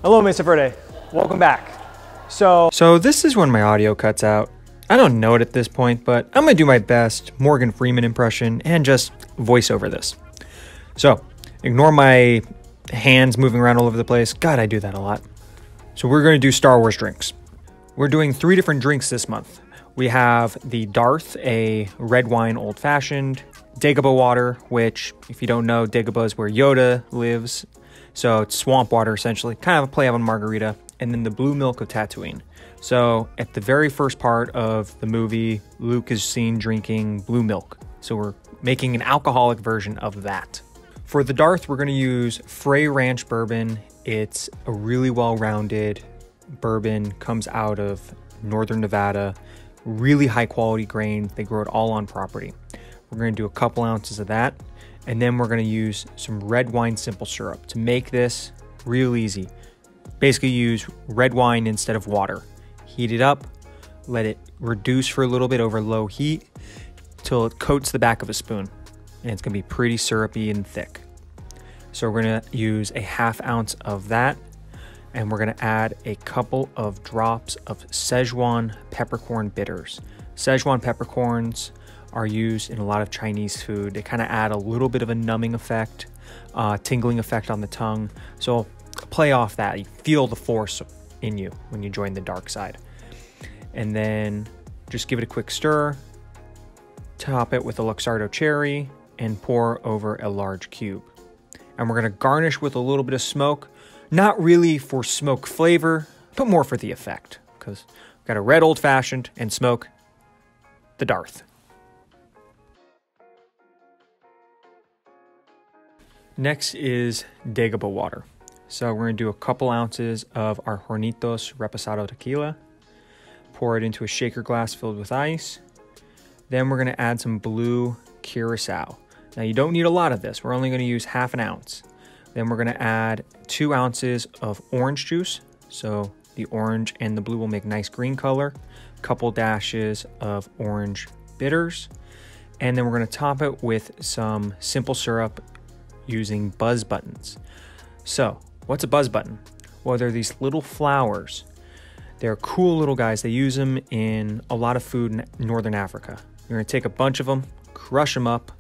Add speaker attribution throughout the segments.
Speaker 1: Hello, Mesa Verde. Welcome back. So
Speaker 2: this is when my audio cuts out. I don't know it at this point, but I'm gonna do my best Morgan Freeman impression and just voice over this. So ignore my hands moving around all over the place. God, I do that a lot. So we're gonna do Star Wars drinks. We're doing 3 different drinks this month. We have the Darth, a red wine old fashioned, Dagobah Water, which if you don't know, Dagobah is where Yoda lives. So it's swamp water essentially, kind of a play on margarita. And then the blue milk of Tatooine. So at the very first part of the movie, Luke is seen drinking blue milk. So we're making an alcoholic version of that. For the Darth, we're gonna use Frey Ranch bourbon. It's a really well-rounded bourbon, comes out of northern Nevada, really high quality grain. They grow it all on property. We're gonna do a couple ounces of that. And then we're gonna use some red wine simple syrup to make this real easy. Basically use red wine instead of water. Heat it up, let it reduce for a little bit over low heat till it coats the back of a spoon. And it's gonna be pretty syrupy and thick. So we're gonna use a ½ ounce of that, and we're gonna add a couple of drops of Szechuan peppercorn bitters. Szechuan peppercorns are used in a lot of Chinese food. They kind of add a little bit of a numbing effect, tingling effect on the tongue. So play off that. You feel the force in you when you join the dark side. And then just give it a quick stir, top it with a Luxardo cherry, and pour over a large cube. And we're gonna garnish with a little bit of smoke, not really for smoke flavor, but more for the effect, because we've got a red old fashioned and smoke the Darth. Next is Dagobah water. So we're gonna do a couple ounces of our Hornitos Reposado tequila, pour it into a shaker glass filled with ice. Then we're gonna add some blue curacao. Now you don't need a lot of this. We're only gonna use ½ ounce. Then we're gonna add 2 ounces of orange juice. So the orange and the blue will make nice green color. A couple dashes of orange bitters. And then we're gonna top it with some simple syrup using buzz buttons. So what's a buzz button? Well, they're these little flowers. They're cool little guys. They use them in a lot of food in Northern Africa. You're gonna take a bunch of them, crush them up,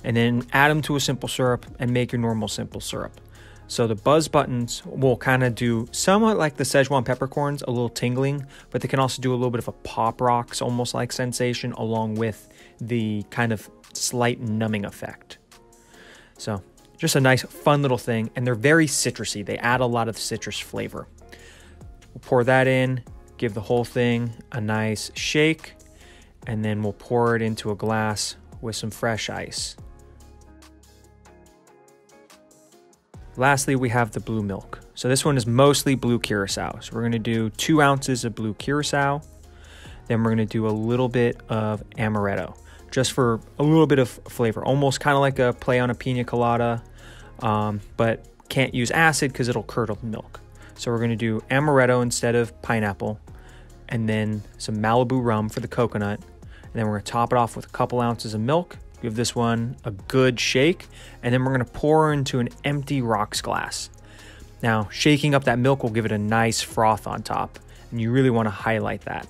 Speaker 2: and then add them to a simple syrup and make your normal simple syrup. So the buzz buttons will kind of do somewhat like the Szechuan peppercorns, a little tingling, but they can also do a little bit of a pop rocks, almost like sensation, along with the kind of slight numbing effect. So just a nice fun little thing, and they're very citrusy. They add a lot of citrus flavor. We'll pour that in, give the whole thing a nice shake, and then we'll pour it into a glass with some fresh ice. Lastly, we have the blue milk. So this one is mostly blue curacao. So we're gonna do 2 ounces of blue curacao. Then we're gonna do a little bit of amaretto, just for a little bit of flavor, almost kind of like a play on a pina colada, but can't use acid because it'll curdle the milk. So we're gonna do amaretto instead of pineapple, and then some Malibu rum for the coconut. And then we're gonna top it off with a couple ounces of milk, give this one a good shake, and then we're gonna pour into an empty rocks glass. Now, shaking up that milk will give it a nice froth on top, and you really wanna highlight that.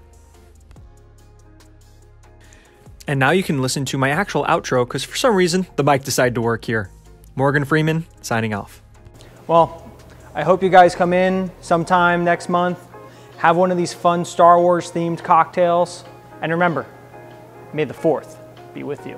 Speaker 2: And now you can listen to my actual outro, because for some reason, the mic decided to work here. Morgan Freeman, signing off.
Speaker 1: well, I hope you guys come in sometime next month, have one of these fun Star Wars themed cocktails, and remember, may the 4th be with you.